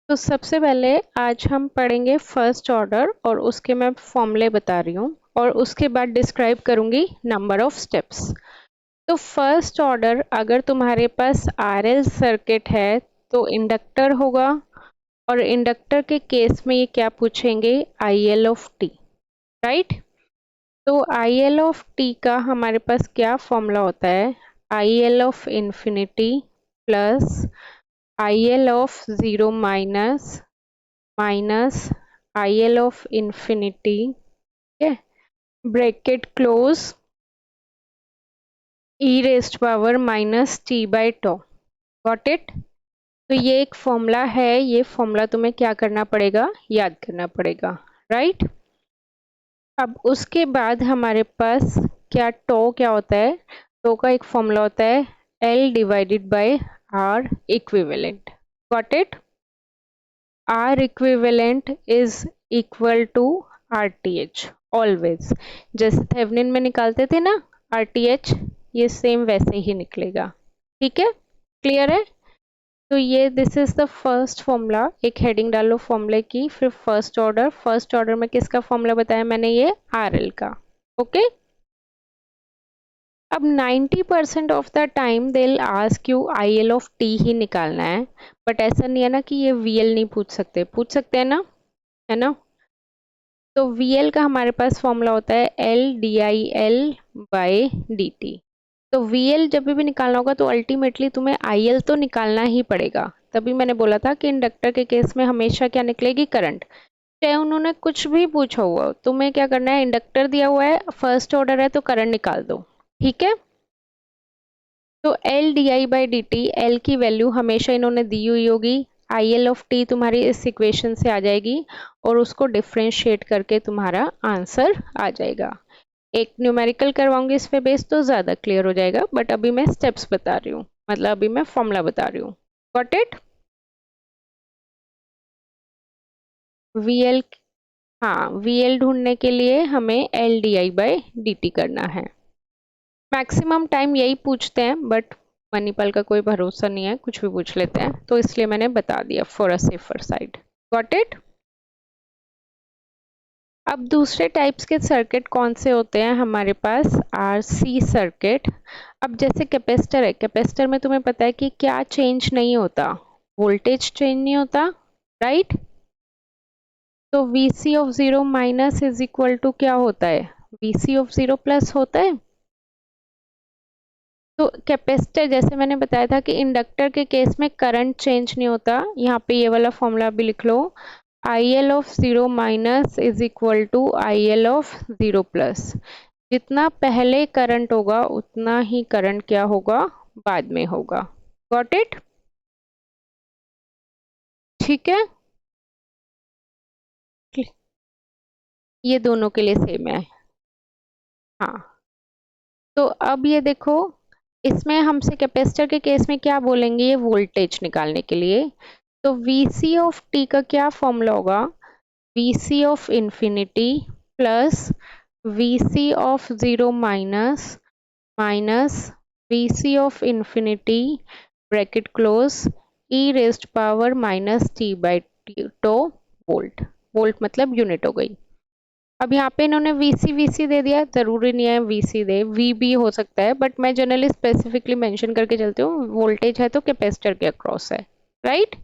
तो सबसे पहले आज हम पढ़ेंगे फर्स्ट ऑर्डर और उसके मैं फॉर्मूले बता रही हूँ और उसके बाद डिस्क्राइब करूंगी नंबर ऑफ स्टेप्स। तो फर्स्ट ऑर्डर अगर तुम्हारे पास आरएल सर्किट है तो इंडक्टर होगा और इंडक्टर के केस में ये क्या पूछेंगे, आईएल ऑफ टी, राइट। तो आईएल ऑफ टी का हमारे पास क्या फॉर्मूला होता है, IL of infinity plus IL of zero minus minus IL of infinity, ठीक है, bracket close, e raised power minus T by tau. Got it. तो ये एक फॉर्मूला है, ये फॉर्मूला तुम्हें क्या करना पड़ेगा, याद करना पड़ेगा, राइट। अब उसके बाद हमारे पास क्या टो क्या होता है, टो का एक फॉर्मूला होता है L divided by R equivalent. Got it. R equivalent is equal to RTH always। जैसे थेवेनिन में निकालते थे ना RTH, ये सेम वैसे ही निकलेगा। ठीक है, क्लियर है। तो ये this is the first formula. एक हेडिंग डालो फॉर्मूले की, फिर फर्स्ट ऑर्डर। फर्स्ट ऑर्डर में किसका फॉर्मूला बताया मैंने, ये RL का। ओके। अब 90% of the time they will ask you IL of T ही निकालना है, बट ऐसा नहीं है ना कि ये VL नहीं पूछ सकते हैं ना, है ना। तो VL का हमारे पास फॉर्मूला होता है L DIL बाई DT। तो VL जब भी निकालना होगा तो अल्टीमेटली तुम्हें IL तो निकालना ही पड़ेगा। तभी मैंने बोला था कि इंडक्टर के केस में हमेशा क्या निकलेगी, करंट। चाहे उन्होंने कुछ भी पूछा हुआ हो, तुम्हें क्या करना है, इंडक्टर दिया हुआ है, फर्स्ट ऑर्डर है तो करंट निकाल दो। ठीक है। तो L DI by DT, L की वैल्यू हमेशा इन्होंने दी हुई होगी, IL ऑफ टी तुम्हारी इस इक्वेशन से आ जाएगी और उसको डिफ्रेंशिएट करके तुम्हारा आंसर आ जाएगा। एक न्यूमेरिकल करवाऊंगी इस पे बेस तो ज़्यादा क्लियर हो जाएगा, बट अभी मैं स्टेप्स बता रही हूँ, मतलब अभी मैं फॉर्मूला बता रही हूँ। Got it. VL, हाँ, VL ढूंढने के लिए हमें L DI बाई DT करना है। मैक्सिमम टाइम यही पूछते हैं, बट मणिपाल का कोई भरोसा नहीं है, कुछ भी पूछ लेते हैं, तो इसलिए मैंने बता दिया for a safer side. Got it. अब दूसरे टाइप्स के सर्किट कौन से होते हैं हमारे पास, RC सर्किट। अब जैसे कैपेसिटर है, कैपेसिटर में तुम्हें पता है कि क्या चेंज नहीं होता, वोल्टेज चेंज नहीं होता, राइट। तो VC of zero minus is equal to क्या होता है, VC ऑफ जीरो प्लस होता है। तो कैपेसिटर, जैसे मैंने बताया था कि इंडक्टर के केस में करंट चेंज नहीं होता, यहाँ पे ये वाला फॉर्मूला भी लिख लो, IL of zero minus is equal to IL of zero plus. जितना पहले करंट होगा उतना ही करंट क्या होगा, बाद में होगा। Got it. ठीक है, ये दोनों के लिए सेम है। हाँ, तो अब ये देखो, इसमें हमसे कैपेसिटर के केस में क्या बोलेंगे, ये वोल्टेज निकालने के लिए। तो VC ऑफ टी का क्या फॉर्मूला होगा, VC of infinity plus VC of zero minus minus VC of infinity bracket close e raised power minus T by tau volt. Volt मतलब यूनिट हो गई। अब यहाँ पे इन्होंने VC दे दिया, जरूरी नहीं है VC दे, V भी हो सकता है, बट मैं जनरली स्पेसिफिकली मेंशन करके चलती हूँ, वोल्टेज है तो कैपेसिटर के अक्रॉस है, राइट।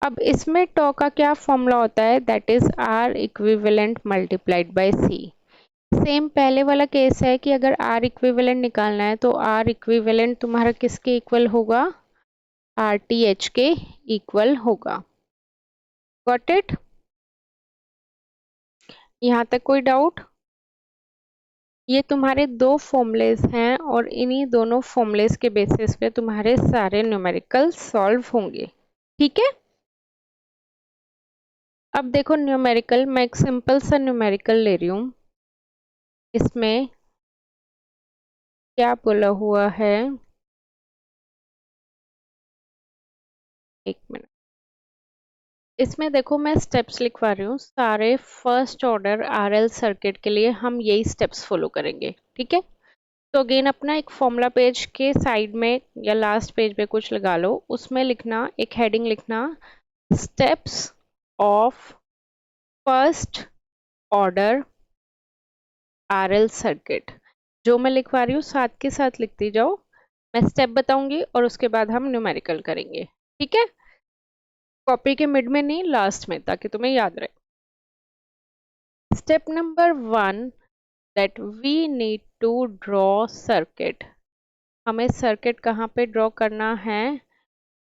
अब इसमें टॉ का क्या फॉर्मूला होता है, that is R equivalent multiplied by C। Same पहले वाला केस है कि अगर R इक्विवेलेंट निकालना है तो R इक्विवेलेंट तुम्हारा किसके इक्वल होगा, RTH के इक्वल होगा। Got it. यहाँ तक कोई डाउट। ये तुम्हारे दो फॉर्मूलेज हैं और इन्हीं दोनों फॉर्मूलेज के बेसिस पे तुम्हारे सारे न्यूमेरिकल सॉल्व होंगे। ठीक है। अब देखो न्यूमेरिकल, मैं एक सिंपल सा न्यूमेरिकल ले रही हूँ। इसमें क्या बोला हुआ है, एक मिनट, इसमें देखो मैं स्टेप्स लिखवा रही हूँ सारे। फर्स्ट ऑर्डर RL सर्किट के लिए हम यही स्टेप्स फॉलो करेंगे, ठीक है। तो अगेन अपना एक फॉर्मूला पेज के साइड में या लास्ट पेज पे कुछ लगा लो, उसमें लिखना, एक हेडिंग लिखना, steps of first order RL circuit. जो मैं लिखवा रही हूँ साथ के साथ लिखती जाओ, मैं स्टेप बताऊंगी और उसके बाद हम न्यूमेरिकल करेंगे, ठीक है? कॉपी के मिड में नहीं, लास्ट में, ताकि तुम्हें याद रहे। Step number 1, that we need to draw circuit. हमें सर्किट कहाँ पे ड्रॉ करना है?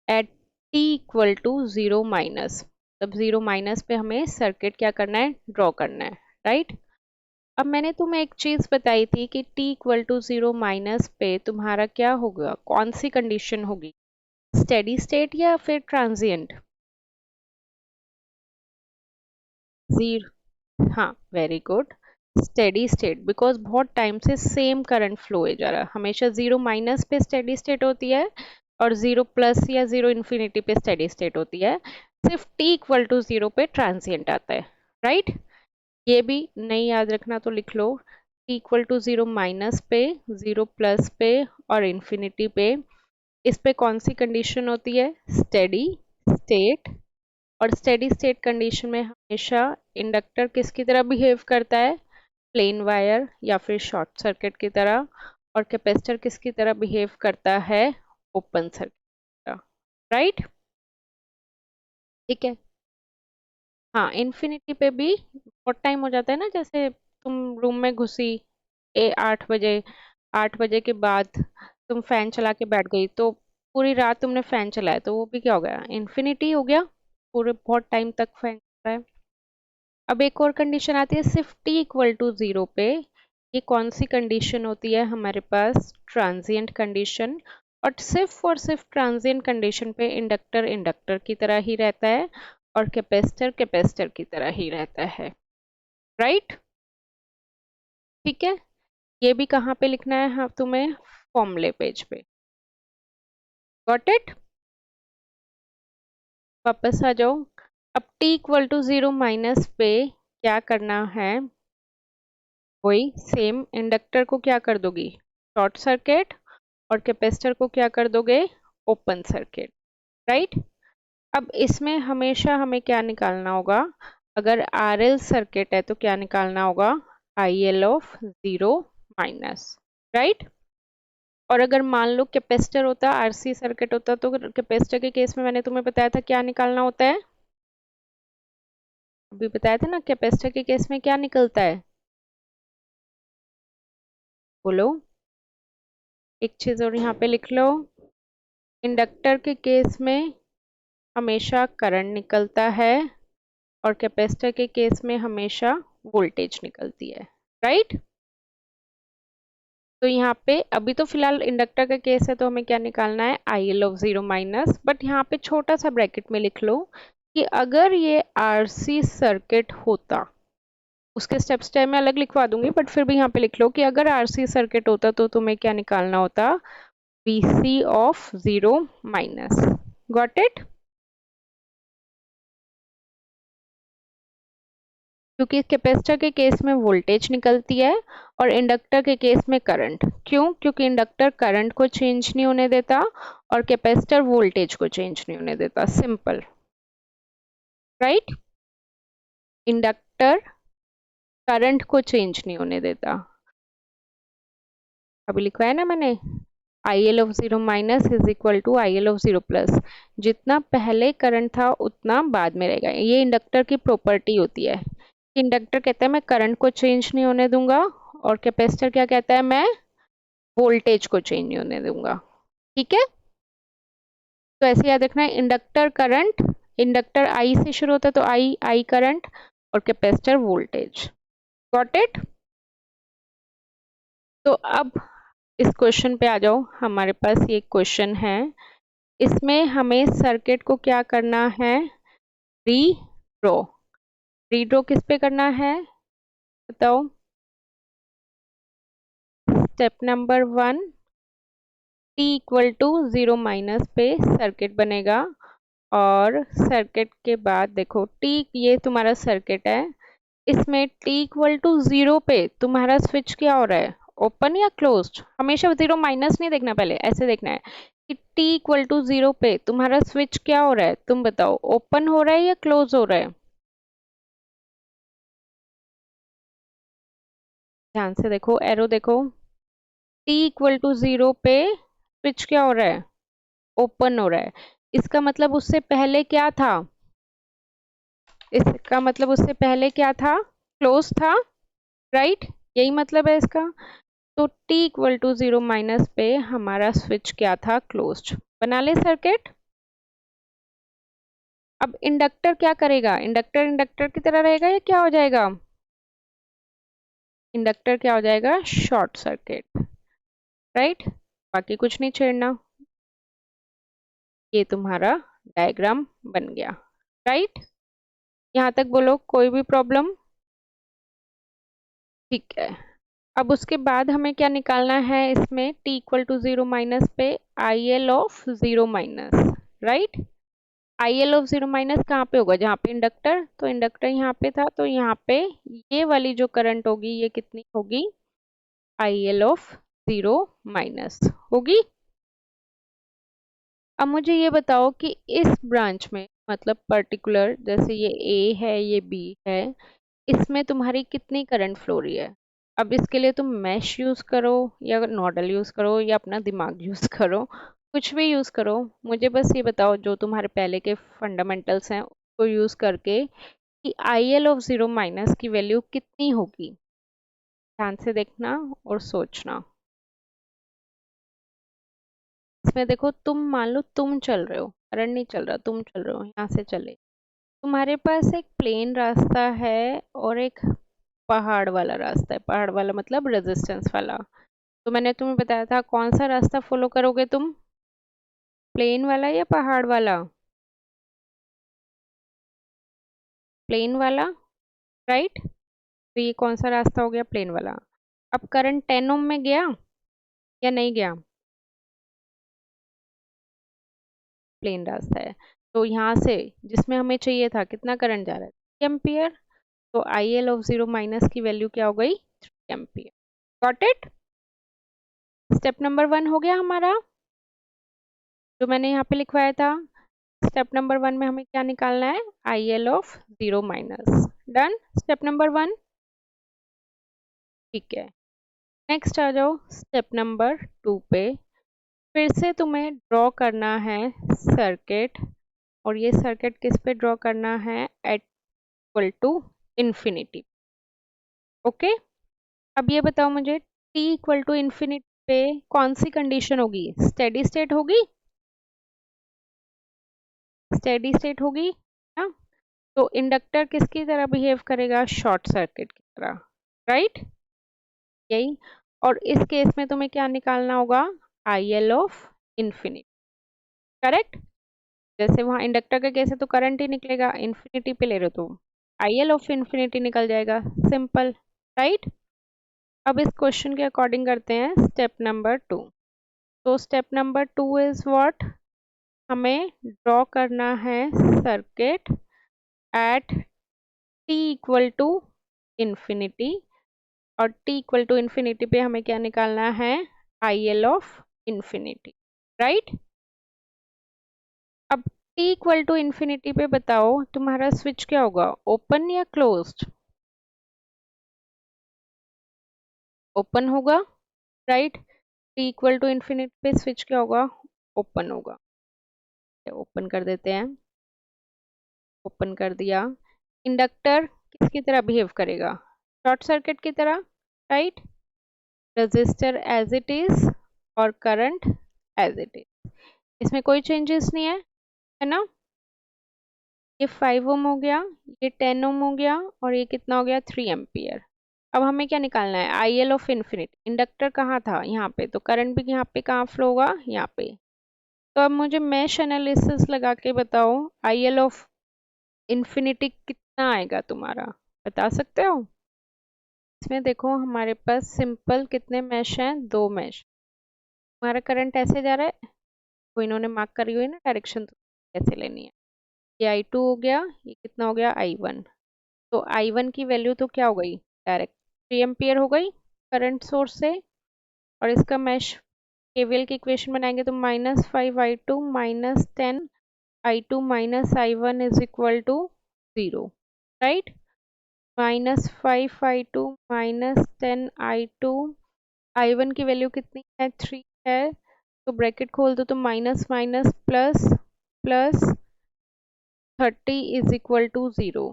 At t equal to 0 minus, तब 0 माइनस पे हमें सर्किट क्या करना है? ड्रॉ करना है, राइट? अब मैंने तुम्हें एक चीज बताई थी कि t इक्वल टू 0 माइनस पे तुम्हारा क्या होगा, कौन सी कंडीशन होगी? स्टेडी स्टेट या फिर ट्रांजिएंट? जीरो, हाँ, very good. Steady state, because बहुत टाइम से सेम करंट फ्लो है जा रहा है। हमेशा 0 माइनस पे स्टेडी स्टेट होती है और 0 प्लस या 0 इन्फिनिटी पे स्टेडी स्टेट होती है। सिर्फ t इक्वल टू 0 पे ट्रांजिएंट आता है, राइट? ये भी नहीं याद रखना तो लिख लो, t इक्वल टू 0 माइनस पे, 0 प्लस पे और इन्फिनिटी पे, इस पे कौन सी कंडीशन होती है? Steady state. और स्टेडी स्टेट कंडीशन में हमेशा इंडक्टर किसकी तरह बिहेव करता है? प्लेन वायर या फिर शॉर्ट सर्किट की तरह। और कैपेसिटर किसकी तरह बिहेव करता है? ओपन सर्किट की तरह, राइट? ठीक है। हाँ, इन्फिनिटी पे भी बहुत टाइम हो जाता है ना, जैसे तुम रूम में घुसी 8 बजे, 8 बजे के बाद तुम फैन चला के बैठ गई, तो पूरी रात तुमने फैन चलाया, तो वो भी क्या हो गया? इन्फिनिटी हो गया, पूरे बहुत टाइम तक फैन चल रहा है। अब एक और कंडीशन आती है सिर्फ t इक्वल टू 0 पे। ये कौन सी कंडीशन होती है हमारे पास? Transient condition. और सिर्फ ट्रांजिएंट कंडीशन पे इंडक्टर इंडक्टर की तरह ही रहता है और कैपेसिटर कैपेसिटर की तरह ही रहता है, राइट? ठीक है। ये भी कहाँ पे लिखना है? हाँ, तुम्हें फॉर्मूले पेज पे। Got it? वापस आ जाओ। अब t इक्वल टू 0 माइनस पे क्या करना है? वही सेम, इंडक्टर को क्या कर दोगी? Short circuit. और कैपेसिटर को क्या कर दोगे? Open circuit, right? अब इसमें हमेशा हमें क्या निकालना होगा? अगर आरएल सर्किट है तो क्या निकालना होगा? IL of 0 minus, right? और अगर मान लो कैपेसिटर होता, आरसी सर्किट होता, तो कैपेसिटर के केस में मैंने तुम्हें बताया था क्या निकालना होता है? अभी बताया था ना, कैपेसिटर के केस में क्या निकलता है? बोलो। एक चीज और यहाँ पे लिख लो, इंडक्टर के केस में हमेशा करंट निकलता है और कैपेसिटर के केस में हमेशा वोल्टेज निकलती है, राइट? तो यहाँ पे अभी तो फिलहाल इंडक्टर का केस है, तो हमें क्या निकालना है? IL of 0 minus. बट यहाँ पे छोटा सा ब्रैकेट में लिख लो कि अगर ये आरसी सर्किट होता, उसके स्टेप्स टाइम में अलग लिखवा दूंगी, बट फिर भी यहाँ पे लिख लो कि अगर आरसी सर्किट होता तो तुम्हें क्या निकालना होता? VC of 0 minus. Got it? क्योंकि कैपेसिटर के केस में वोल्टेज निकलती है और इंडक्टर के केस में करंट। क्यों? क्योंकि इंडक्टर करंट को चेंज नहीं होने देता और कैपेसिटर वोल्टेज को चेंज नहीं होने देता। Simple, right? इंडक्टर करंट को चेंज नहीं होने देता। अभी लिखवाया ना मैंने, IL of 0 minus is equal to IL of 0 plus. जितना पहले करंट था उतना बाद में रहेगा। ये इंडक्टर की प्रॉपर्टी होती है। इंडक्टर कहता है मैं करंट को चेंज नहीं होने दूंगा और कैपेसिटर क्या कहता है? मैं वोल्टेज को चेंज नहीं होने दूंगा, ठीक है? तो ऐसे याद रखना है, इंडक्टर करंट, इंडक्टर आई से शुरू होता है तो आई करंट और कैपेसिटर वोल्टेज। Got it? तो अब इस क्वेश्चन पे आ जाओ। हमारे पास ये क्वेश्चन है, इसमें हमें सर्किट को क्या करना है? रीड्रॉ। रीड्रॉ किस पे करना है बताओ? Step number 1, t equal to 0 minus पे सर्किट बनेगा। और सर्किट के बाद देखो, t ये तुम्हारा सर्किट है, इसमें t इक्वल टू 0 पे तुम्हारा स्विच क्या हो रहा है? ओपन या क्लोज्ड? हमेशा 0 माइनस नहीं देखना, पहले ऐसे देखना है कि t इक्वल टू 0 पे तुम्हारा स्विच क्या हो रहा है, तुम बताओ, ओपन हो रहा है या क्लोज हो रहा है? ध्यान से देखो, एरो देखो। t इक्वल टू 0 पे स्विच क्या हो रहा है, ओपन हो रहा है। इसका मतलब उससे पहले क्या था, इसका मतलब उससे पहले क्या था, क्लोज था, राइट? यही मतलब है इसका। तो t इक्वल टू 0 माइनस पे हमारा स्विच क्या था, क्लोज्ड। बना ले सर्किट। अब इंडक्टर क्या करेगा, इंडक्टर इंडक्टर की तरह रहेगा या क्या हो जाएगा, इंडक्टर क्या हो जाएगा, शॉर्ट सर्किट, राइट? बाकी कुछ नहीं छेड़ना। ये तुम्हारा डायग्राम बन गया, राइट? यहाँ तक बोलो, कोई भी प्रॉब्लम? ठीक है। अब उसके बाद हमें क्या निकालना है, इसमें t इक्वल टू 0 माइनस पे आई L of 0 minus, right? I L of 0 minus कहाँ पे होगा, जहाँ पे इंडक्टर, तो इंडक्टर यहाँ पे था, तो यहाँ पे ये वाली जो करंट होगी ये कितनी होगी, आई एल ऑफ 0 माइनस होगी। अब मुझे ये बताओ कि इस ब्रांच में, मतलब पर्टिकुलर, जैसे ये ए है ये बी है, इसमें तुम्हारी कितनी करंट फ्लो रही है? अब इसके लिए तुम मैश यूज करो या नोडल यूज करो या अपना दिमाग यूज करो, कुछ भी यूज करो। मुझे बस ये बताओ, जो तुम्हारे पहले के फंडामेंटल्स हैं उसको यूज करके, कि आई एल ऑफ 0 माइनस की वैल्यू कितनी होगी। ध्यान से देखना और सोचना। इसमें देखो, तुम मान लो तुम चल रहे हो, करंट नहीं चल रहा, तुम चल रहे हो, यहाँ से चले, तुम्हारे पास एक प्लेन रास्ता है और एक पहाड़ वाला रास्ता है। पहाड़ वाला मतलब रेजिस्टेंस वाला। तो मैंने तुम्हें बताया था, कौन सा रास्ता फॉलो करोगे तुम, प्लेन वाला या पहाड़ वाला? प्लेन वाला, राइट? तो ये कौन सा रास्ता हो गया, प्लेन वाला। अब करंट 10 ओम में गया या नहीं गया, प्लेन रास्ता है। तो यहाँ से जिसमें हमें चाहिए था, कितना करंट जा रहा है, 3 एम्पियर। तो आई एल ऑफ 0 माइनस की वैल्यू क्या हो गई, 3 ampere. Got it? Step number 1 हो गया हमारा, जो मैंने यहाँ पे लिखवाया था। स्टेप नंबर 1 में हमें क्या निकालना है, I L of 0 minus. Done step number 1। ठीक है, नेक्स्ट आ जाओ स्टेप नंबर 2 पे। फिर से तुम्हें ड्रॉ करना है सर्किट, और ये सर्किट किस पे ड्रॉ करना है, at equal to infinity. Okay. अब ये बताओ मुझे, t इक्वल टू इन्फिनिटी पे कौन सी कंडीशन होगी, स्टेडी स्टेट होगी, स्टेडी स्टेट होगी ना? तो इंडक्टर किसकी तरह बिहेव करेगा, शॉर्ट सर्किट की तरह, राइट? यही। और इस केस में तुम्हें क्या निकालना होगा, आई एल ऑफ इन्फिनिटी, करेक्ट? जैसे वहां इंडक्टर का केस है तो करंट ही निकलेगा, इन्फिनिटी पे ले रहे हो तो आई एल ऑफ इन्फिनिटी निकल जाएगा, सिंपल, राइट? अब इस क्वेश्चन के अकॉर्डिंग करते हैं स्टेप नंबर 2। तो स्टेप नंबर 2 इज व्हाट, हमें ड्रॉ करना है circuit at t equal to infinity, और t इक्वल टू इन्फिनिटी पे हमें क्या निकालना है, I L of infinity, right? अब t इक्वल टू इन्फिनिटी पे बताओ तुम्हारा स्विच क्या होगा, ओपन या क्लोज्ड? ओपन होगा, right? t equal to infinity पे स्विच क्या होगा, ओपन होगा। ओपन कर देते हैं, ओपन कर दिया। इंडक्टर किसकी तरह बिहेव करेगा, शॉर्ट सर्किट की तरह, right? Resistor as it is और करंट एज इट इज, इसमें कोई चेंजेस नहीं है ना? ये 5 ओम हो गया, ये 10 ओम हो गया, और ये कितना हो गया, 3 एम्पियर। अब हमें क्या निकालना है, I L of infinity. Inductor कहाँ था, यहाँ पे, तो करंट भी यहाँ पे कहाँ फ्लो होगा, यहाँ पे। तो अब मुझे मैश एनालिसिस लगा के बताओ, आई एल ऑफ इन्फिनिटी कितना आएगा तुम्हारा, बता सकते हो? इसमें देखो हमारे पास सिंपल कितने मैश हैं, 2 मैश। हमारा करंट ऐसे जा रहा है, वो इन्होंने मार्क करी हुई ना डायरेक्शन, तो कैसे लेनी है। ये आई टू हो गया, ये कितना हो गया, आई वन। तो आई वन की वैल्यू तो क्या हो गई, डायरेक्ट 3 एम्पियर हो गई करंट सोर्स से। और इसका मैश केवीएल की इक्वेशन बनाएंगे तो -5i2 -10i2 -i1 is equal to 0, right. -5i2 -10i2, i1 की वैल्यू कितनी है, 3 है, तो ब्रैकेट खोल दो तो minus minus plus plus 30 is equal to 0,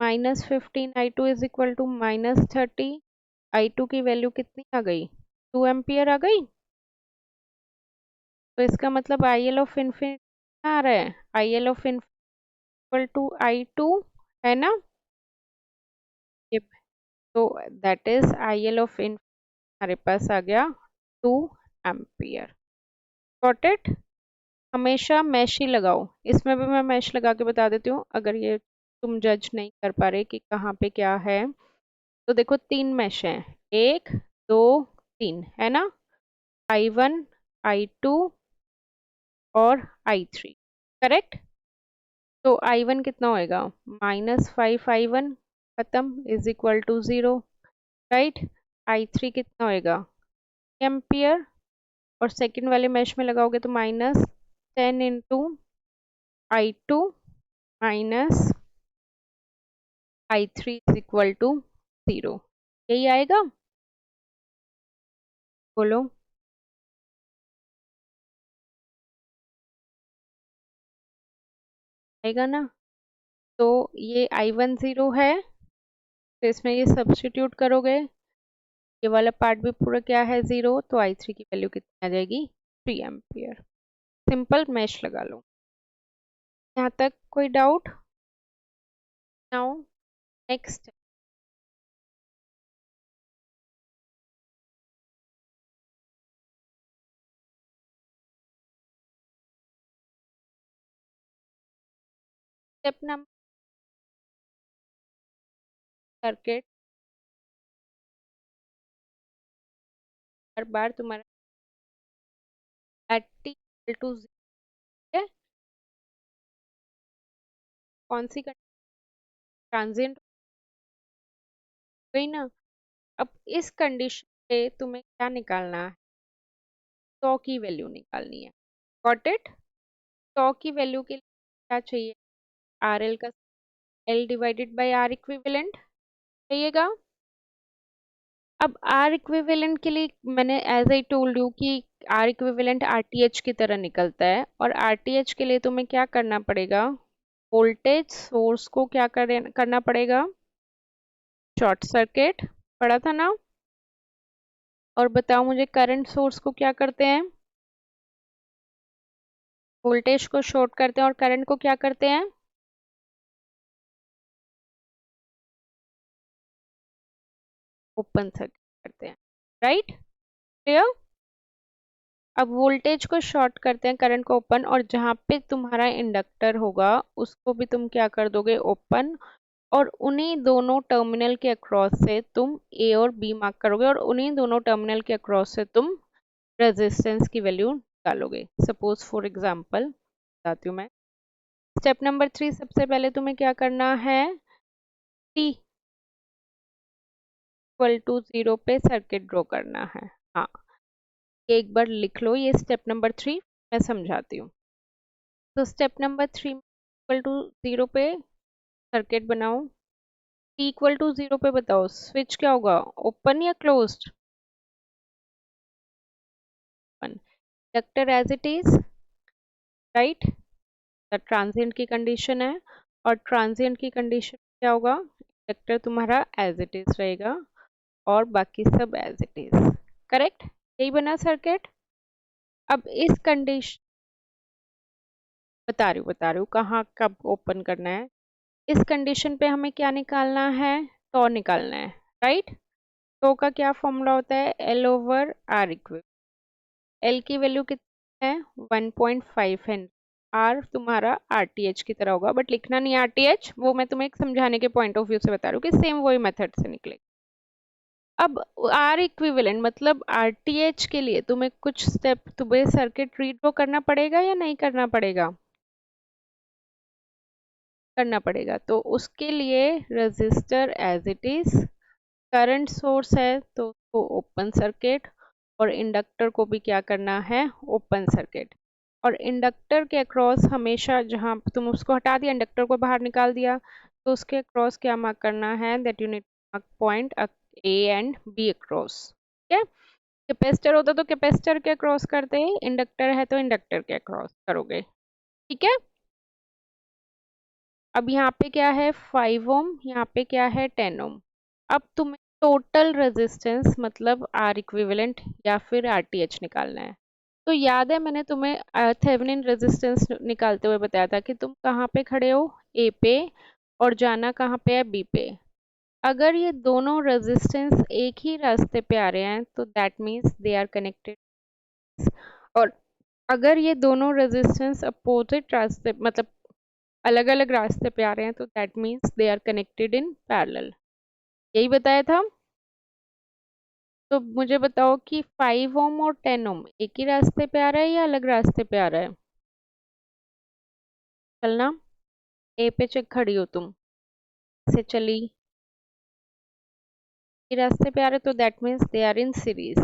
-15i2 is equal to -30, i2 की वैल्यू कितनी आ गई, 2 एम्पियर आ गई। तो इसका मतलब आई एल ऑफ इन्फिनिटी आ रहा है, I L of equal to i2, है ना। ये तो that is I L of हमारे पास आ गया 2 एम्पियर। Got it. हमेशा मैश ही लगाओ, इसमें भी मैं मैश लगा के बता देती हूँ अगर ये तुम जज नहीं कर पा रहे कि कहाँ पे क्या है। तो देखो 3 मैश हैं, 1 2 3, है ना, i1 i2 और i3, करेक्ट। तो i1 कितना होएगा, -5i1 खत्म is equal to 0, right. i3 कितना होएगा, एम्पियर, और सेकंड वाले मैश में लगाओगे तो -10 into i2 minus i3 is equal to 0, यही आएगा, बोलो। आएगा ना। तो ये i1 0 है, तो इसमें ये सब्स्टिट्यूट करोगे, ये वाला पार्ट भी पूरा क्या है 0, तो i3 की वैल्यू कितनी आ जाएगी, 3 एम्पियर। सिंपल मैश लगा लो। यहाँ तक कोई doubt. Now next, step number, circuit हर बार तुम्हारा एट टी टू 0 है, कौन सी ट्रांजिएंट गई ना। अब इस कंडीशन पे तुम्हें क्या निकालना है, 100 की वैल्यू निकालनी है। Got it. 100 की वैल्यू के लिए क्या चाहिए, आर एल का L divided by R equivalent चाहिएगा। अब आर इक्विवेलेंट के लिए मैंने एज आई टोल्ड यू कि आर इक्विवेलेंट आरटीएच की तरह निकलता है, और आरटीएच के लिए तुम्हें क्या करना पड़ेगा, वोल्टेज सोर्स को क्या करना पड़ेगा, शॉर्ट सर्किट, पढ़ा था ना। और बताओ मुझे करंट सोर्स को क्या करते हैं, वोल्टेज को शॉर्ट करते हैं, और करंट को क्या करते हैं, ओपन सर्किट करते हैं, राइट, क्लियर। अब वोल्टेज को शॉर्ट करते हैं, करंट को ओपन, और जहां पे तुम्हारा इंडक्टर होगा उसको भी तुम क्या कर दोगे, ओपन, और उन्हीं दोनों टर्मिनल के अक्रॉस से तुम ए और बी मार्क करोगे, और उन्हीं दोनों टर्मिनल के अक्रॉस से तुम रेजिस्टेंस की वैल्यू डालोगे। सपोज फॉर एग्जांपल बताती हूँ मैं। स्टेप नंबर 3, सबसे पहले तुम्हें क्या करना है, टी इक्वल टू 0 पे सर्किट ड्रॉ करना है। हाँ, एक बार लिख लो ये स्टेप नंबर 3, मैं समझाती हूँ। तो स्टेप नंबर 3 इक्वल टू 0 पे सर्किट बनाओ। टी इक्वल टू 0 पे बताओ स्विच क्या होगा, ओपन या closed, open. Inductor as it is, right, transient की कंडीशन है, और ट्रांजिएंट की कंडीशन क्या होगा, इंडक्टर तुम्हारा एज इट इज रहेगा और बाकी सब एज इट इज, करेक्ट, यही बना सर्किट। अब इस कंडीशन, बता रही हूँ कहाँ कब ओपन करना है। इस कंडीशन पे हमें क्या निकालना है, टॉ निकालना है, राइट। टॉ का क्या फॉर्मूला होता है, L over R equal, L की वैल्यू कितनी है 1.5 है, आर तुम्हारा आरटीएच की तरह होगा, बट लिखना नहीं आरटीएच, वो मैं तुम्हें एक समझाने के पॉइंट ऑफ व्यू से बता रही हूँ कि सेम वही मेथड से निकलेगा। अब आर इक्विवेलेंट मतलब आरटीएच के लिए तुम्हें कुछ स्टेप, तुम्हें सर्किट रीड्रॉ करना पड़ेगा या नहीं करना पड़ेगा, करना पड़ेगा। तो उसके लिए resistor as it is, current source है तो उसको ओपन सर्किट, और इंडक्टर को भी क्या करना है, ओपन सर्किट। और इंडक्टर के अक्रॉस हमेशा, जहां तुम उसको हटा दिया, इंडक्टर को बाहर निकाल दिया, तो उसके अक्रॉस क्या मार्क करना है, that unit mark point A and B across. ठीक है, कैपेसिटर होता तो कैपेसिटर के अक्रॉस करते, इंडक्टर है तो इंडक्टर के अक्रॉस करोगे। ठीक है, अब यहाँ पे क्या है 5 ओम, यहाँ पे क्या है 10 ओम। अब तुम्हें टोटल रेजिस्टेंस मतलब आर इक्विवेलेंट या फिर आरटीएच निकालना है। तो याद है मैंने तुम्हें थेवेनिन रेजिस्टेंस निकालते हुए बताया था कि तुम कहाँ पे खड़े हो, ए पे, और जाना कहाँ पे है, बी पे। अगर ये दोनों रेजिस्टेंस एक ही रास्ते पे आ रहे हैं तो that means they are connected. और अगर ये दोनों रेजिस्टेंस अपोजिट रास्ते मतलब अलग अलग रास्ते पे आ रहे हैं तो that means they are connected in parallel. यही बताया था। तो मुझे बताओ कि 5 ओम और 10 ओम एक ही रास्ते पे आ रहा है या अलग रास्ते पे आ रहा है। चलना, ए पे चेक खड़ी हो तुम, से चली, ये रास्ते पे आ रहे तो that means they are in series.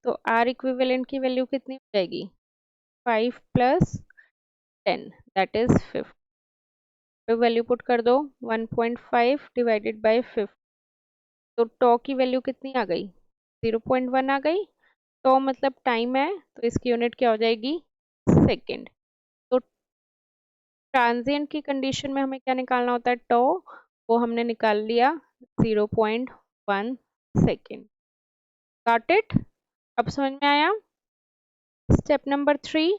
तो आर इक्विवेलेंट की वैल्यू कितनी हो जाएगी, 5 प्लस 10 दैट इज 50। तो वैल्यू पुट कर दो, 1.5 डिवाइडेड बाय 50। तो टॉ की वैल्यू कितनी आ गई, 0.1 आ गई। टॉ मतलब टाइम है, तो इसकी यूनिट क्या हो जाएगी, सेकेंड। तो ट्रांजिएंट की कंडीशन में हमें क्या निकालना होता है, टॉ, वो हमने निकाल लिया 0.1 सेकेंड। गॉट इट, अब समझ में आया। स्टेप नंबर 3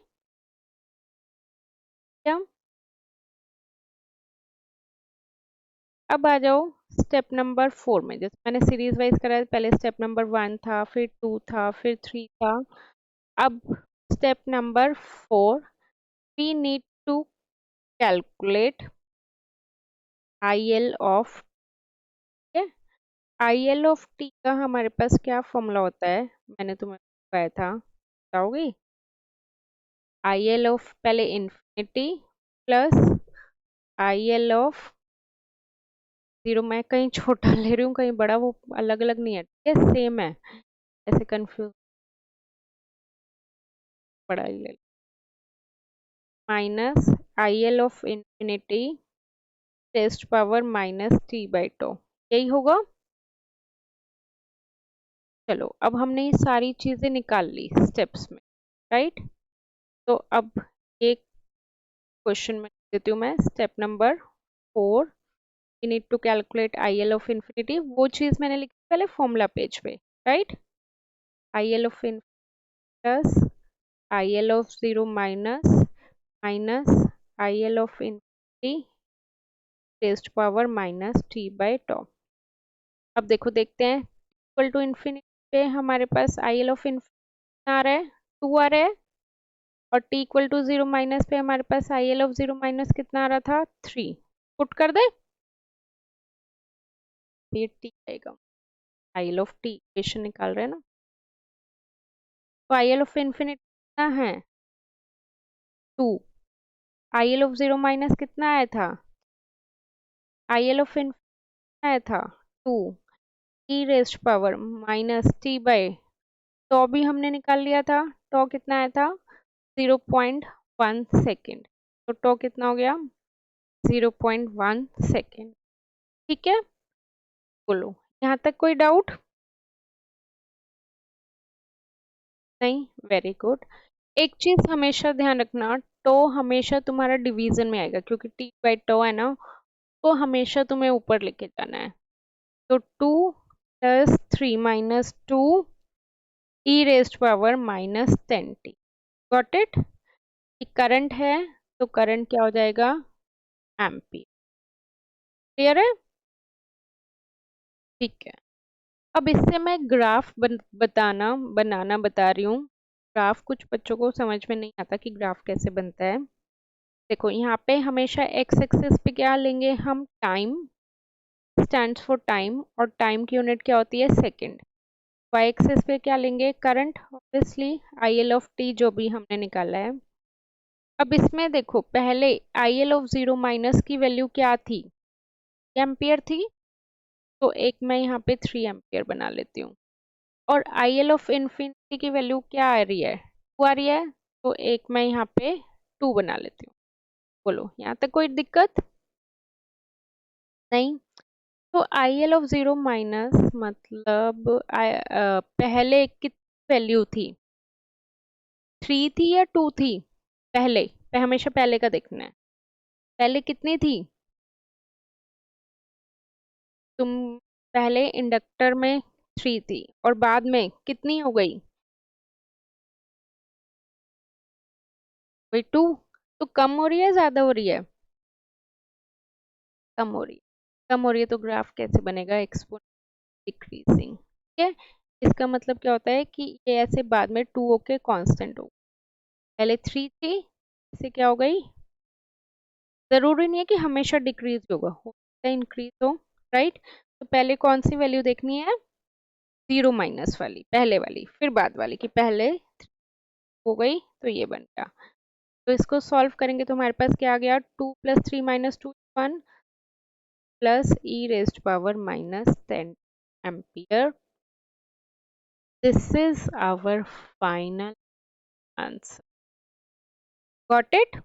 क्या, अब आ जाओ स्टेप नंबर 4 में। जैसे मैंने सीरीज वाइज करा, पहले स्टेप नंबर 1 था, फिर 2 था, फिर 3 था। अब step number 4, we need to calculate IL of, IL of T का हमारे पास क्या फॉर्मूला होता है, मैंने तुम्हें बताया था, बताओगी। IL ऑफ पहले infinity plus IL of zero, मैं कहीं छोटा ले रही हूँ कहीं बड़ा, वो अलग अलग नहीं है, ठीक है, सेम है, ऐसे कंफ्यूज, बड़ा ही ले, minus IL of infinity test power minus T/2, यही होगा। चलो, अब हमने ये सारी चीजें निकाल ली स्टेप्स में, राइट। तो अब एक क्वेश्चन में देती हूँ मैं, step number 4, we need to calculate IL of infinity, वो चीज मैंने लिखी पहले फॉर्मूला पेज पे, right. IL of in plus IL of zero minus IL of infinity test power minus T/2। अब देखो, देखते हैं, इक्वल टू इंफिनिटी पे हमारे पास IL ऑफ इंफिनिटी आ रहा है, 2 आ रहा है, और t equal to zero minus पे हमारे पास IL ऑफ जीरो माइनस कितना आ रहा था, 3। पुट कर दे, ये t आएगा, IL ऑफ t इक्वेशन निकाल रहे हैं ना। तो IL ऑफ इंफिनिटी कितना है, 2। IL ऑफ जीरो माइनस कितना आया था, IL ऑफ इंफिनिटी आया था 2, e rest power minus T/, तो भी हमने निकाल लिया था, टॉ कितना आया था, 0.1 सेकेंड। तो टॉ कितना हो गया, 0.1 सेकेंड। ठीक है, बोलो यहाँ तक कोई डाउट नहीं, वेरी गुड। एक चीज हमेशा ध्यान रखना, टो हमेशा तुम्हारा डिवीजन में आएगा, क्योंकि T/2 है ना, तो हमेशा तुम्हें ऊपर लेके जाना है। तो 2 plus 3 minus 2 E raised power minus 10t। Got it. Current है तो करंट क्या हो जाएगा, एम्पीयर। क्लियर है, ठीक है। अब इससे मैं ग्राफ बनाना बता रही हूँ। ग्राफ कुछ बच्चों को समझ में नहीं आता कि ग्राफ कैसे बनता है। देखो, यहाँ पे हमेशा एक्स एक्सिस पे क्या लेंगे हम, टाइम, स्टैंड्स फॉर टाइम, और टाइम की यूनिट क्या होती है, सेकंड। वाई एक्सिस पे क्या लेंगे, current, obviously IL of T जो भी हमने निकाला है। अब इसमें देखो, पहले IL ऑफ जीरो माइनस की वैल्यू क्या थी, एम्पियर थी, तो एक मैं यहाँ पे 3 एम्पियर बना लेती हूँ। और आई एल ऑफ इन्फिनिटी की वैल्यू क्या आ रही है, 2 आ रही है, तो एक मैं यहाँ पे 2 बना लेती हूँ। बोलो यहाँ तक कोई दिक्कत नहीं। तो आई एल ऑफ 0 माइनस मतलब पहले कितनी वैल्यू थी, 3 थी या 2 थी, पहले हमेशा पहले का देखना है, पहले कितनी थी, तुम पहले इंडक्टर में 3 थी और बाद में कितनी हो गई, वही 2। तो कम हो रही है ज्यादा हो रही है, कम हो रही है, कम हो रही है, तो ग्राफ कैसे बनेगा, एक्सपोनेंशियल डिक्रीजिंग। ठीक है, इसका मतलब क्या होता है कि ये ऐसे बाद में 2 होके कांस्टेंट हो, पहले 3 थी, इसे क्या हो गई, जरूरी नहीं है कि हमेशा डिक्रीज होगा, हो सकता है इंक्रीज हो, राइट। तो पहले कौन सी वैल्यू देखनी है, 0 माइनस वाली, पहले वाली, फिर बाद वाली, कि पहले हो गई तो ये बन गया। तो इसको सॉल्व करेंगे तो हमारे पास क्या आ गया, 2 प्लस 3 माइनस 2 1 प्लस e raised power minus 10 ampere. This is our final answer. Got it,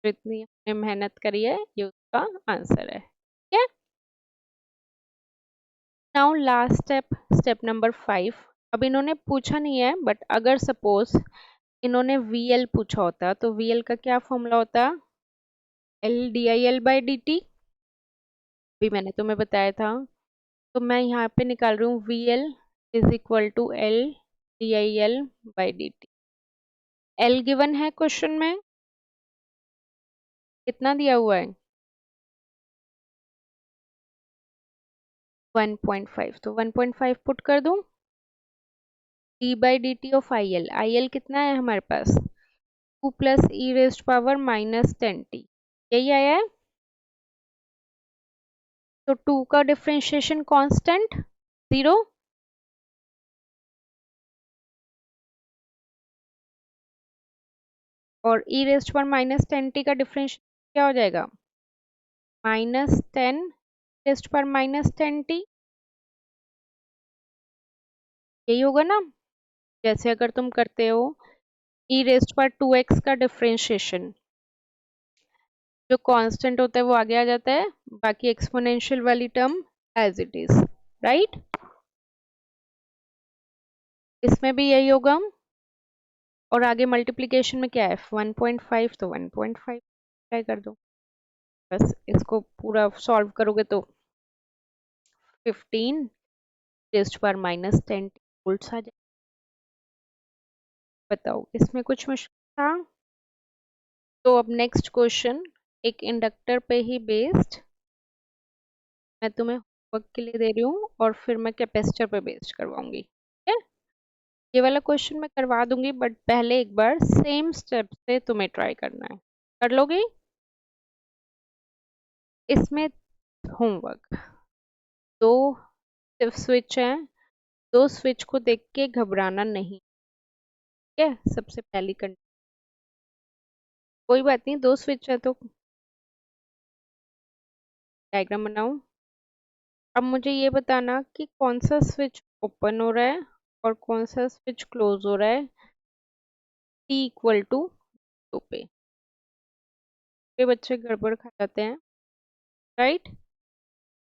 जितनी हमने मेहनत करी है ये उसका आंसर है। ठीक है, now last step, step number 5। अब इन्होंने पूछा नहीं है, बट अगर सपोज इन्होंने वीएल पूछा होता तो वीएल का क्या फॉर्मूला होता, L D I L by D T, भी मैंने तुम्हें बताया था। तो मैं यहाँ पे निकाल रही हूँ V L is equal to L D I L by D T. L given है क्वेश्चन में, कितना दिया हुआ है, 1.5, तो 1.5 पुट कर दूं, D by D T of I L कितना है हमारे पास, 2 प्लस ई रेस्ट पावर माइनस 10t, यही आया है। तो 2 का डिफरेंशिएशन कांस्टेंट 0, और ई रेस्ट पावर माइनस 10t का डिफरेंशिएशन क्या हो जाएगा, minus 10 rest power minus 10t, यही होगा ना। जैसे अगर तुम करते हो ई रेस्ट पावर 2x का डिफरेंशिएशन, जो कांस्टेंट होता है वो आगे आ जाता है, बाकी एक्सपोनेंशियल वाली term as it is, right. इसमें भी यही होगा, और आगे मल्टीप्लिकेशन में क्या है 1.5, तो 1.5 ट्राई कर दो, बस इसको पूरा सॉल्व करोगे तो 15 रेस्ट पर माइनस 10 वोल्ट्स आ जाए। बताओ इसमें कुछ मुश्किल था। तो अब नेक्स्ट क्वेश्चन, एक इंडक्टर पे ही बेस्ड मैं तुम्हें होमवर्क के लिए दे रही हूँ, और फिर मैं कैपेसिटर पे बेस्ड करवाऊंगी, ठीक है। ये वाला क्वेश्चन मैं करवा दूंगी, बट पहले एक बार सेम स्टेप से तुम्हें ट्राई करना है, कर लोगी। इसमें होमवर्क, दो स्विच हैं, दो स्विच को देख के घबराना नहीं, ठीक है, सबसे पहली कंडीशन। कोई बात नहीं, दो स्विच है तो डायग्राम बनाऊं। अब मुझे ये बताना कि कौन सा स्विच ओपन हो रहा है और कौन सा स्विच क्लोज हो रहा है, t इक्वल टू 2 पे। ये बच्चे गड़बड़ खा जाते हैं, राइट।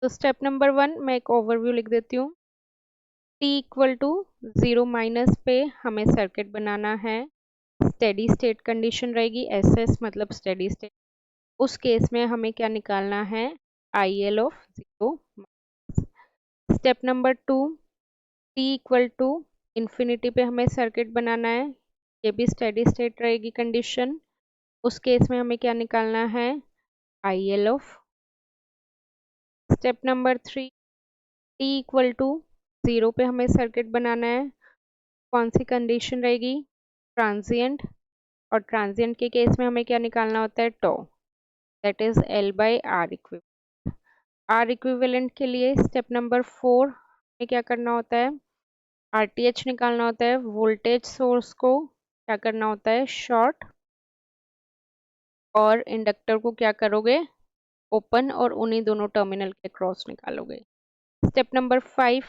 तो स्टेप नंबर 1 मैं एक ओवरव्यू लिख देती हूँ। t इक्वल टू 0 माइनस पे हमें सर्किट बनाना है, स्टेडी स्टेट कंडीशन रहेगी, एस एस मतलब स्टेडी स्टेट। उस केस में हमें क्या निकालना है, I L of 0। Step number 2, t equal to infinity पे हमें सर्किट बनाना है, ये भी स्टेडी स्टेट रहेगी कंडीशन। उस केस में हमें क्या निकालना है, I L of. Step number 3, t equal to 0 पे हमें सर्किट बनाना है, कौन सी कंडीशन रहेगी, ट्रांजिएंट। और ट्रांजिएंट के केस में हमें क्या निकालना होता है, tau, that is L by R equivalent. R equivalent के लिए स्टेप नंबर 4 में क्या करना होता है, आरटीएच निकालना होता है, वोल्टेज सोर्स को क्या करना होता है, शॉर्ट, और इंडक्टर को क्या करोगे, ओपन, और उन्हीं दोनों टर्मिनल के क्रॉस निकालोगे। स्टेप नंबर 5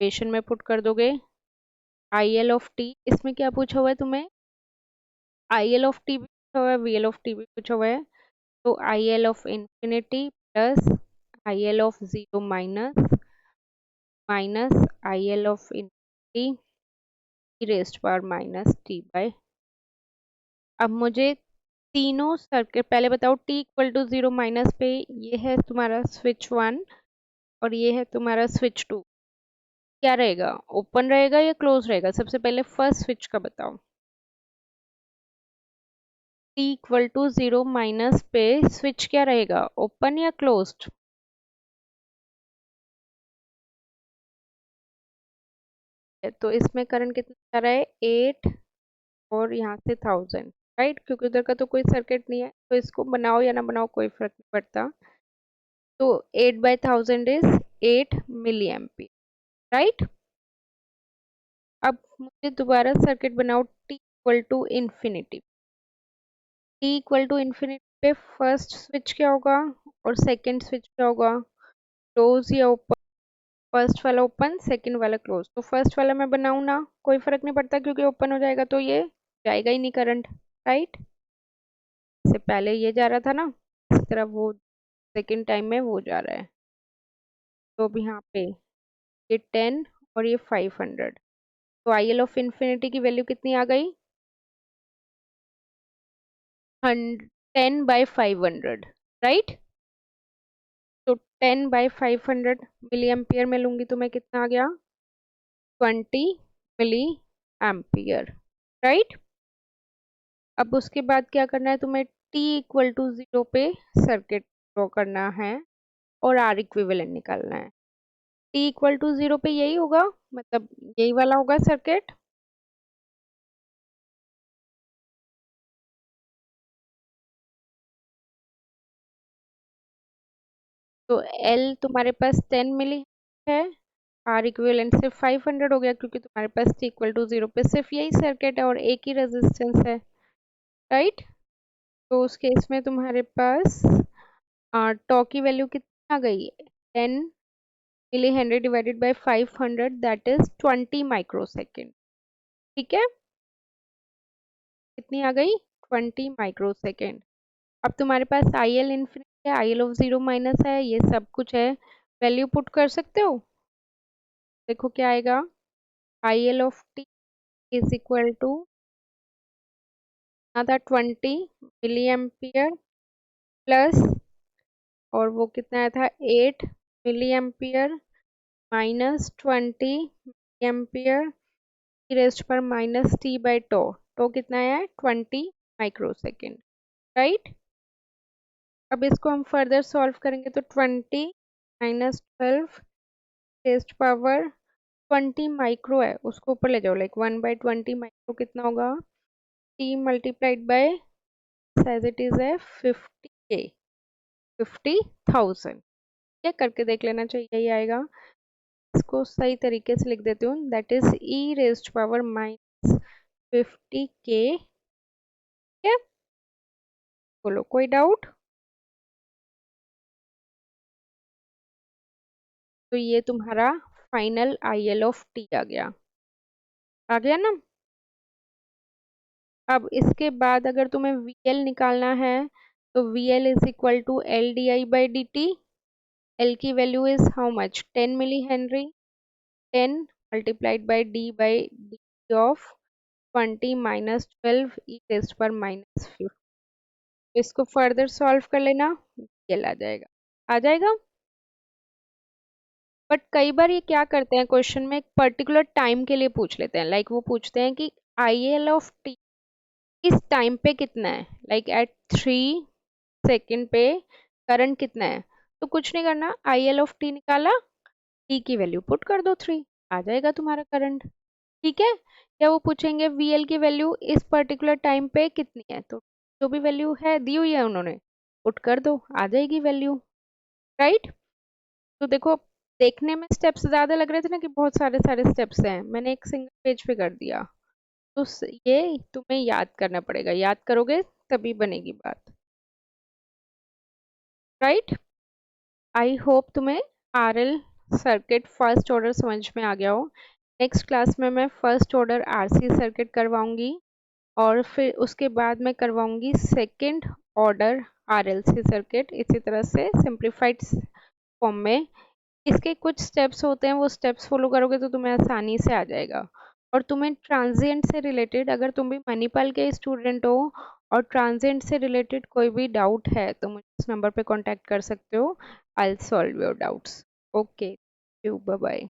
इक्वेशन में पुट कर दोगे, आई एल ऑफ टी, इसमें क्या पूछा हुआ है तुम्हें? आई एल ऑफ टी भी पूछा हुआ है, वी एल ऑफ टी भी पूछा हुआ है। तो I L of infinity plus I L of zero minus minus I L of infinity rest power minus T by. अब मुझे तीनों सर्किट पहले बताओ, T equal to zero minus पे ये है तुम्हारा स्विच वन और ये है तुम्हारा स्विच टू, क्या रहेगा? ओपन रहेगा या क्लोज रहेगा? सबसे पहले फर्स्ट स्विच का बताओ। T equal to zero minus पे स्विच क्या रहेगा, ओपन या क्लोज्ड? तो इसमें करंट कितना जा रहा है, 8 और यहाँ से 1000, राइट? क्योंकि उधर का तो कोई सर्किट नहीं है, तो इसको बनाओ या ना बनाओ कोई फर्क नहीं पड़ता। तो 8/1000 इज 8 मिली एम्पियर, राइट? अब मुझे दोबारा सर्किट बनाओ, T equal to infinity. T equal to infinity पे फर्स्ट स्विच क्या होगा और सेकंड स्विच क्या होगा, क्लोज या ओपन? फर्स्ट वाला ओपन, सेकंड वाला क्लोज। तो फर्स्ट वाला मैं बनाऊं ना, कोई फर्क नहीं पड़ता क्योंकि ओपन हो जाएगा तो ये जाएगा ही नहीं करंट, राइट? इससे पहले ये जा रहा था ना, इस तरह वो सेकंड टाइम में वो जा रहा है। तो अब यहाँ पे ये 10 और ये 500, तो आई एल ऑफ इन्फिनिटी की वैल्यू कितनी आ गई, 10/500, राइट? तो 10/500 मिली एम्पियर में लूंगी तो मैं कितना आ गया, 20 मिली एम्पियर, राइट? अब उसके बाद क्या करना है तुम्हें, t इक्वल टू जीरो पे सर्किट ड्रॉ करना है और आर इक्विवेलेंट निकालना है। t इक्वल टू जीरो पे यही होगा, मतलब यही वाला होगा सर्किट। तो L तुम्हारे पास 10 मिली है, आर इक्विवेलेंट सिर्फ 500 हो गया क्योंकि तुम्हारे पास t इक्वल टू जीरो पे सिर्फ यही सर्किट है और एक ही रेजिस्टेंस है, राइट? तो उस केस में तुम्हारे पास टॉ की वैल्यू कितनी आ गई, 10 मिली henry divided by 500, that is 20 microsecond, ठीक है? कितनी आ गई, 20 माइक्रोसेकेंड। अब तुम्हारे पास आई एल इन्फिनिटी है, I L of zero minus है, ये सब कुछ है, वैल्यू पुट कर सकते हो। देखो क्या आएगा, I L of T is equal to था 20 मिली एम्पियर प्लस, और वो कितना आया था, 8 milliampere minus 20 milliampere raised पर minus T by tau. Tau कितना है, 20 माइक्रोसेकेंड, राइट? अब इसको हम फर्दर सॉल्व करेंगे तो 20 - 12 रेस्ट पावर 20 माइक्रो है, उसको ऊपर ले जाओ, लाइक 1/20 माइक्रो कितना होगा, T multiplied by as it is है 50K, 50,000। क्या करके देख लेना चाहिए, यही आएगा। इसको सही तरीके से लिख देती हूँ, that is e raised power -50K। क्या, बोलो कोई डाउट? तो ये तुम्हारा final I L of T आ गया ना? अब इसके बाद अगर तुम्हें वी एल निकालना है तो V L is equal to L D I by D T. L की value is how much, 10 milli henry, 10 multiplied by D of 20 - 12 e टेस्ट पर -50। इसको फर्दर सॉल्व कर लेना, वी एल आ जाएगा, आ जाएगा। बट कई बार ये क्या करते हैं, क्वेश्चन में एक पर्टिकुलर टाइम के लिए पूछ लेते हैं, लाइक वो पूछते हैं कि आई एल ऑफ टी इस टाइम पे कितना है, लाइक एट 3 सेकेंड पे करंट कितना है। तो कुछ नहीं करना, आई एल ऑफ टी निकाला, टी की वैल्यू पुट कर दो 3, आ जाएगा तुम्हारा करंट, ठीक है? या वो पूछेंगे वी एल की वैल्यू इस पर्टिकुलर टाइम पे कितनी है, तो जो भी वैल्यू है दी हुई है उन्होंने पुट कर दो, आ जाएगी वैल्यू, राइट? तो देखो, देखने में स्टेप्स ज्यादा लग रहे थे ना कि बहुत सारे सारे स्टेप्स हैं, मैंने एक सिंगल पेज पे कर दिया। तो ये तुम्हें याद करना पड़ेगा, याद करोगे तभी बनेगी बात, राइट? आई होप तुम्हें आरएल सर्किट फर्स्ट ऑर्डर समझ में आ गया हो। नेक्स्ट क्लास में मैं फर्स्ट ऑर्डर आरसी सर्किट करवाऊंगी और फिर उसके बाद मैं करवाऊंगी सेकंड ऑर्डर आरएलसी सर्किट, इसी तरह से सिंप्लीफाइड फॉर्म में। इसके कुछ स्टेप्स होते हैं, वो स्टेप्स फॉलो करोगे तो तुम्हें आसानी से आ जाएगा। और तुम्हें ट्रांजिएंट से रिलेटेड, अगर तुम भी मणिपाल के स्टूडेंट हो और ट्रांजिएंट से रिलेटेड कोई भी डाउट है तो मुझे इस नंबर पे कांटेक्ट कर सकते हो। I will solve your doubts. Okay, bye bye.